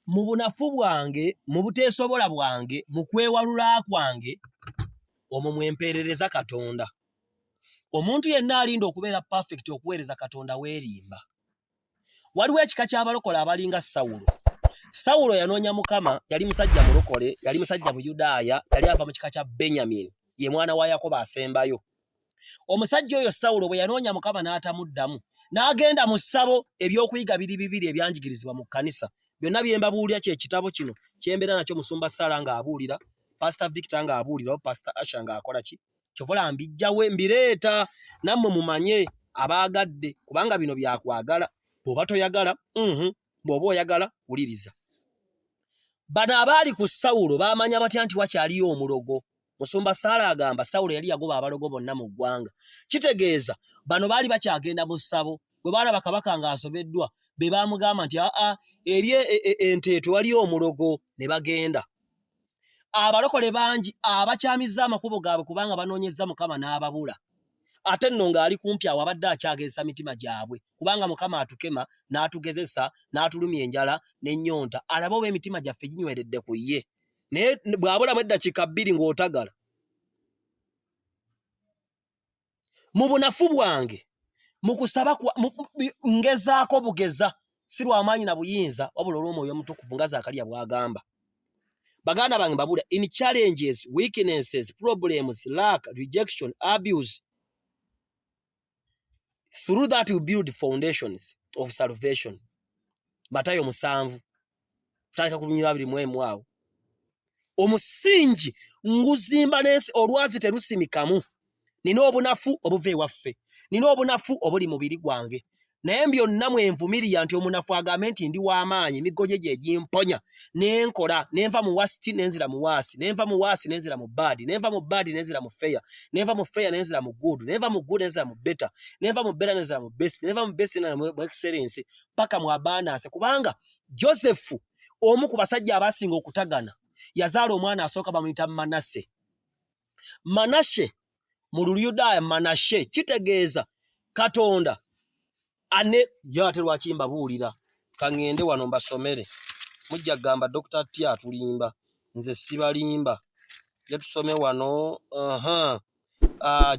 mu bunafu bwange mu buteesobola bwange mu kwewalula kwange omwo mwemperereza Katonda. Omuntu yenna alinda okubeera perfect okuweereza Katonda weerimba. Waliwo ekika ky'abalokola abalinga Sawulo. Sawulo yanoonya Mukama, yali musajja mulokole, yali musajja mu Yudaaya, yali ava mu kika kya Benyamini, ye mwana wa Yakobo asembayo. Omusajja oyo Sawulo bwe yanoonya Mukama n'atamuddamu, n'agenda mu ssabo ebyokuyiga bibiri ebyanjigirizibwa mu kkanisa. Byonna bye mbabuulira kye kitabo kino kyembeera nakyo Musumba Sala ng'abuulira, Pastor Victor ng'abuulira, Pastor Asha ng'akola ki? Kyovola mbijjawe mbireeta nammwe mumanye abaagadde kubanga bino byakwagala. Bw'oba toyagala, bw'oba oyagala wuliriza. Bano abaali ku Sawulo baamanya batya nti wakyaliyo omulogo. Musumba Sala agamba Sawulo yali yagoba abalogo bonna mu ggwanga. Kitegeeza bano baali bakyagenda mu ssabo, bwe baalaba kabaka ng'asobeddwa be baamugamba nti eri enteeto waliyo omulogo, ne bagenda. Abalokole bangi abakyamizza amakubo gaabwe kubanga banoonyezza Mukama n'ababula. Ate nno ng'ali kumpi awo abadde akyagezesa mitima gyabwe kubanga Mukama atukema n'atugezesa n'atulumya enjala n'ennyonta alabe oba emitima gyaffe ginyweredde ku ye. Naye bw'abulamu eddakiika 2 ng'otagala. Mu bunafu bwange mu kusaba ngezaako bugeza si lw'amaanyi na buyinza wabula olw'Omwoyo Omutukuvu nga Zaakaliya bw'agamba. Baganda bange mbabula, in challenges, weaknesses, problems, lack, rejection, abuse, through that we build foundations of salvation. Matayo 7 tutandika ku 21 awo. Omusingi nguzimba n'ensi olwazi terusimikamu. Nina obunafu obuva ewaffe, nina obunafu obuli mubiri gwange, naye byonna mwenvumirira nti omunafu agambe nti ndi w'amaanyi, emiggo gye egimponya, n'enkola, n'enva mu wasiti n'enzira mu waasi, n'enva mu waasi n'enzira mu bbaadi, n'enva mu bbaadi n'enzira mu feya, n'enva mu feya n'enzira mu guudu, n'enva mu guudu n'enzira mu beta, n'enva mu beta n'enzira mu besiti, n'enva mu besiti n'enzira mu excellence, paka mu abanaase. Kubanga Josefu omu ku basajja abasinga okutagana yazaala omwana asooka bamuyita Manase. Manashe mu Luyudaaya Manashe kitegeeza Katonda ane yate lwaki mbabuulira kaŋŋende wano mbasomere. Mujja gamba Dr. T atulimba, nze sibalimba. Tusome wano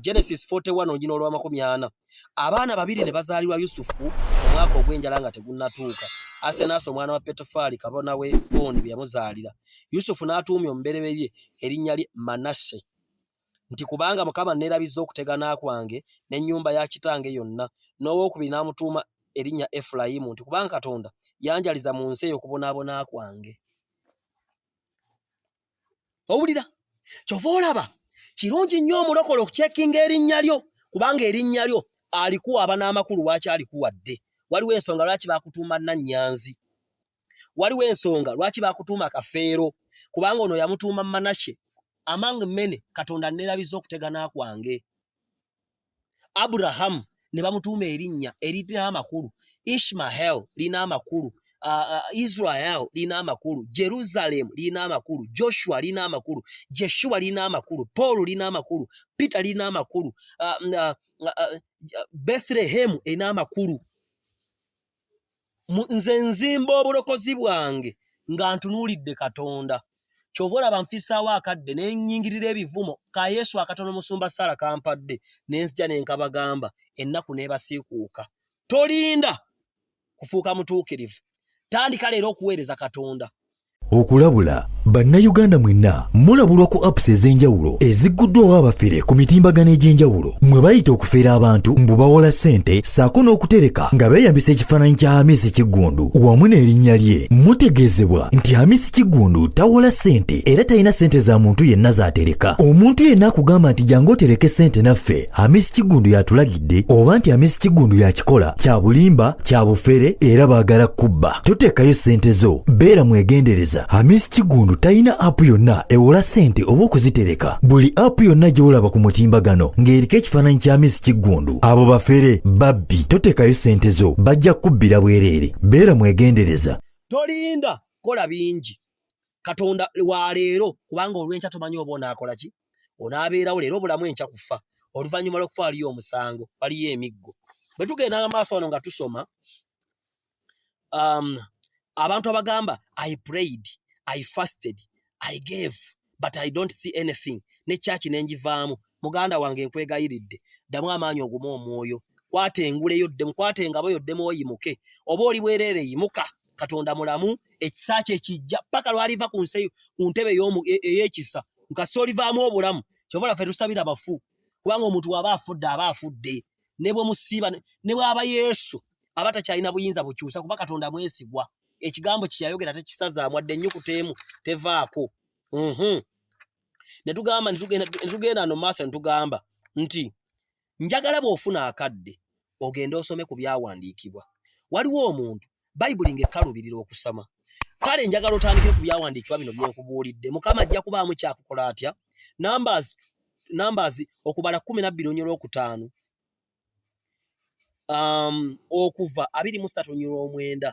Genesis 41 ogino olwa 40. Abaana babiri ne bazaalirwa Yusufu omwaka ogw'enjala nga tegunnatuuka. Asenaasi omwana wa Petefali kabona we Boni bye yamuzaalira. Yusufu n'atuumya omubereberye erinnya lye Manase, nti kubanga Mukama neerabizza okutegana kwange n'ennyumba ya kitange yonna. N'owookubiri n'amutuuma erinnya Efulayimu, nti kubanga Katonda yanjaliza mu nsi eyo okubonaabona kwange. Owulira? Kyova olaba kirungi nnyo omulokole okucekinga erinnya lyo kubanga erinnya lyo alikuwa n'amakulu lwaki alikuwadde. Waliwo ensonga lwaki bakutuuma Nannyanzi, waliwo ensonga lwaki bakutuuma Kafeero kubanga ono yamutuuma Manashe. Among many, Katonda neerabizza okutegana kwange. Abraham ne bamutuuma erinnya erina amakulu. Ishmael lina amakulu. Israel lina amakulu. Jerusalem lina amakulu. Joshua lina amakulu. Jeshua lina amakulu. Paul lina amakulu. Peter lina amakulu. Bethlehem lina amakulu. Nze nzimba obulokozi bwange nga ntunuulidde Katonda. Kyova olaba nfisaawo akadde ne nnyingirira ebivumo ka Yesu akatono Musumba Sala kampadde ne nzija ne nkabagamba ennaku n'ebasiikuuka. Tolinda kufuuka mutuukirivu. Tandika leero okuweereza Katonda. Okulabula bannayuganda mwenna mulabulwa ku apps ez'enjawulo ezigguddwawo abafere ku mitimbagano egy'enjawulo mwe bayita okufeera abantu mbu bawola ssente ssaako n'okutereka nga beeyambisa ekifaananyi kya Hamisi Kiggundu wamu n'erinnya lye. Mutegeezebwa nti Hamisi Kiggundu tawola ssente era talina ssente za muntu yenna z'atereka. Omuntu yenna akugamba nti jangu otereke ssente naffe Hamisi Kiggundu yatulagidde oba nti Hamisi Kiggundu yakikola kya bulimba kya bufere era baagala kubba. Toteekayo ssente zo, beera mwegendereza. Hamisi Kiggundu talina app yonna ewola ssente oba okuzitereka. Buli app yonna gy'olaba ku mutimbagano ng'eriko ekifaananyi kya Hamisi Kiggundu, abo bafere babbi. Toteekayo ssente zo, bajja kubbira bwereere. Beera mwegendereza. Tolinda kola bingi. Katonda wa leero kubanga olw'enkya tomanyi oba onaakola ki. Onaabeerawo leero obulamu enkya kufa. Oluvannyuma lw'okufa waliyo omusango, waliyo emiggo. Bwe tugenda maaso wano nga tusoma Abantu abagamba I prayed, I fasted, I gave, but I don't see anything. Ne church nenjivaamu. Muganda wange nkwegayiridde. Damu amaanyi oguma omwoyo. Kwate engule yodde mukwate engabo yodde moyimuke. Oba oli bwerere yimuka. Katonda mulamu ekisaache ekijja paka lwaliva ku ntebe ey'ekisa. Nkasolivaamu obulamu. Kyovola ffe tusabira bafu. Kubanga omuntu aba afudde. Ne bwe musiiba ne bw'aba Yesu abatakyalina buyinza bukyusa kuba Katonda mwesigwa. Ekigambo kyayogera tekisazaamu adde ennyukuta emu tevaako. Netugenda no maaso netugamba nti njagala bw'ofuna akadde ogenda osome ku byawandiikibwa. Waliwo omuntu Bayibuli ng'ekkalubirira okusoma. Kale njagala otandikire ku byawandiikibwa bino bye nkubuulidde. Mukama ajja kubaamu kyakukola atya? Numbers okubala 12:5 okuva 23:9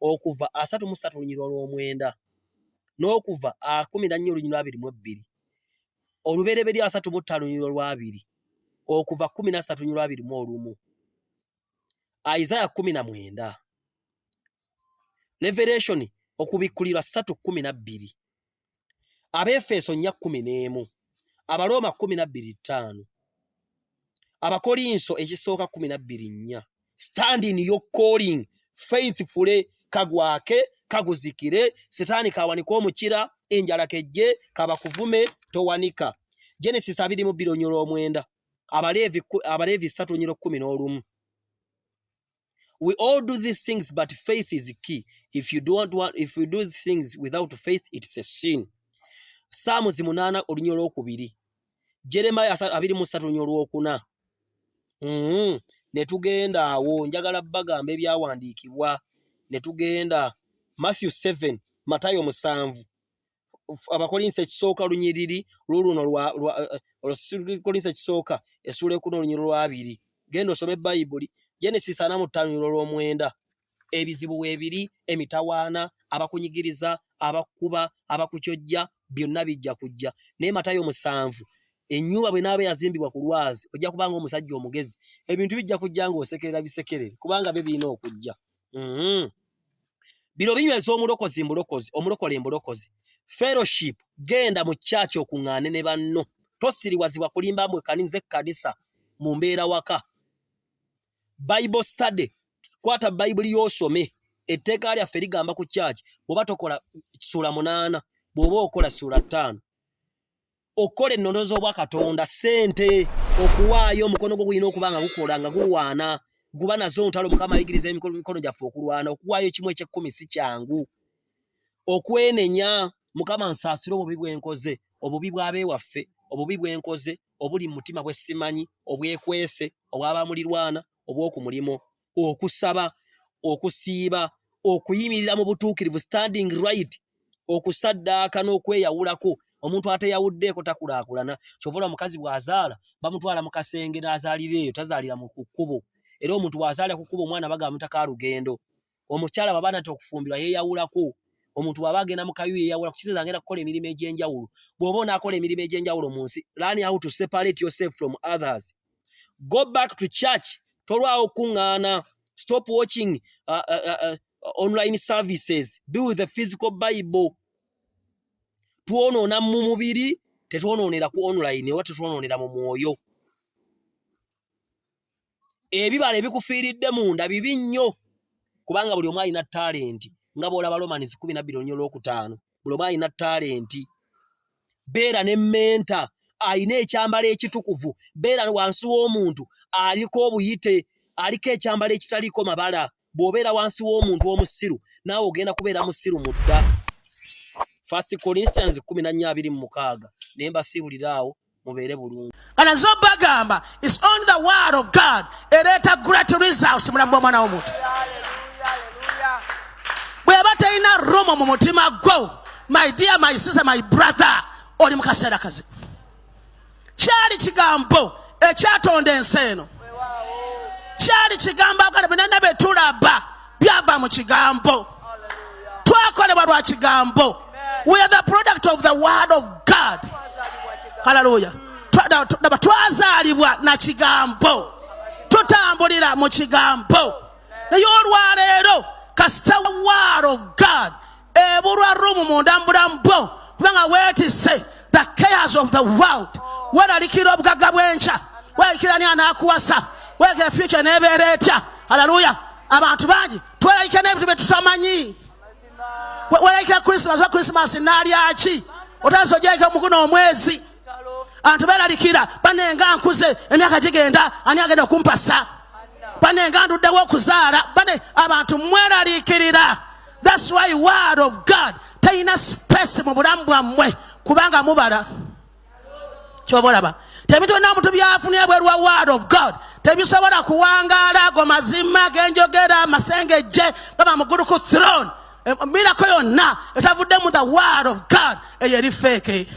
okuva 33:9 n'okuva 14:22 olubereberye 35:2 okuva 13:21 Isaiah 19 Revelation okubikkulirwa 3:12 Abefeso 4:11 Abaloma 12:5 Abakolinso ekisooka 12:4 Stand in your calling faithfully kagwake kaguzikire Setaani kawanika omukira enjala kejje kabakuvume towanika Genesis 2:9 Abaleevi 3:11 We all do these things but faith is key. If you do things without faith it's a sin. Psalms 8:2 Jeremiah 2:3 Netugenda awo njagala bagamba ebyawandiikibwa netugenda Matthew 7 Matayo 7 Abakolinso ekisooka lunyiriri luluno lwa Kolinso ekisooka essula 1:2 genda osome Bayibuli Genesis 4:5 ebizibu weebiri emitawaana abakunyigiriza abakuba abakucyojja byonna bijja kujja naye Matayo 7 ennyumba bwe naaba yazimbibwa ku lwazi ojja kubanga omusajja omugezi ebintu bijja kujja ng'osekerera bisekerere kubanga birina okujja biro binyweza omulokole fellowship genda mu church okuŋŋaane ne banno tosiriwazibwa kulimba mu ekkanisa mu mbeera waka Bible study kwata Bible yosome etteeka lyaffe ligamba ku church bw'oba tokola sura 8 bw'oba okola sura 5 okola ennono z'obwa Katonda sente okuwaayo omukono gwo gulina okubanga gukola nga gulwana guba nazo ntalo Mukama ayigiriza emikono gyaffe okulwana okuwaayo kimu eky'ekkumi si kyangu okwenenya Mukama nsaasira obubi bwenkoze obubi bw'abeewaffe obubi bwenkoze obuli mu mutima bwe simanyi obwekwese obw'abamulirwana obw'okumulimo okusaba okusiiba okuyimirira mu butuukirivu standing right okusaddaaka n'okweyawulako omuntu ateyawuddeeko takulaakulana kyovola omukazi bw'azaala bamutwala mu kasenge n'azaalira eyo tazaalira mu kkubo era omuntu bw'azaalira ku kkubo omwana baga mutaka lugendo omukyala babaana okufumbirwa yeeyawulako omuntu bw'aba agenda mu kayu yeeyawula kukiza agenda kukola emirimu egy'enjawulo bw'oba onaakola emirimu egy'enjawulo mu nsi learn how to separate yourself from others go back to church tolwawo kuŋŋaana stop watching online services be with the physical Bible twonoona mu mubiri tetwonoonera ku online oba tetwonoonera mu mwoyo ebibala ebikufiiridde munda bibi nnyo kubanga buli omu alina talenti nga bw'olaba Romans 12:5 buli omu alina talenti beera ne menta alina ekyambalo ekitukuvu beera wansi w'omuntu aliko obuyite aliko ekyambalo ekitaliko mabala bw'obeera wansi w'omuntu omusiru naawe ogenda kubeera musiru mudda 1 Corinthians 14:26 naye mbasiibulira awo mubeere bulungi kana zo bagamba is on the word of God ereeta great results mulamu bw'omwana w'omuntu bw'aba talina Roma mu mutima gwo my dear my sister my brother oli mu kaseera kazibu kyali kigambo ekyatonda ensi eno kyali kigambo akale benana betulaba byava mu kigambo twakolebwa lwa kigambo we are the product of the word of God hallelujah twazaalibwa na kigambo tutambulira mu kigambo naye olwaleero kasita word of God ebulwa rumu munda mbulambwo kubanga weetisse the chaos of the world weeralikira obugagga bw'enkya weeralikira ni anaakuwasa weeralikira future n'ebeera etya haleluya abantu bangi tweralikira n'ebintu bye tutamanyi weeralikira Christmas n'alyaki otanze ogyayika omuguno omwezi abantu beeralikira banenga nkuze emyaka gigenda ani agenda okumpasa banenga nduddewo okuzaala abantu mweralikirira. That's why word of God tayina space mu bulamu bwammwe kubanga mubala kyoba olaba tebintu byonna omuntu byafunira bweru wa word of God tebisobola kuwangaala ago mazima genjogera amasengejje baba mugulu ku throne mirako yonna etavudde mu the word of God eyo eri feke.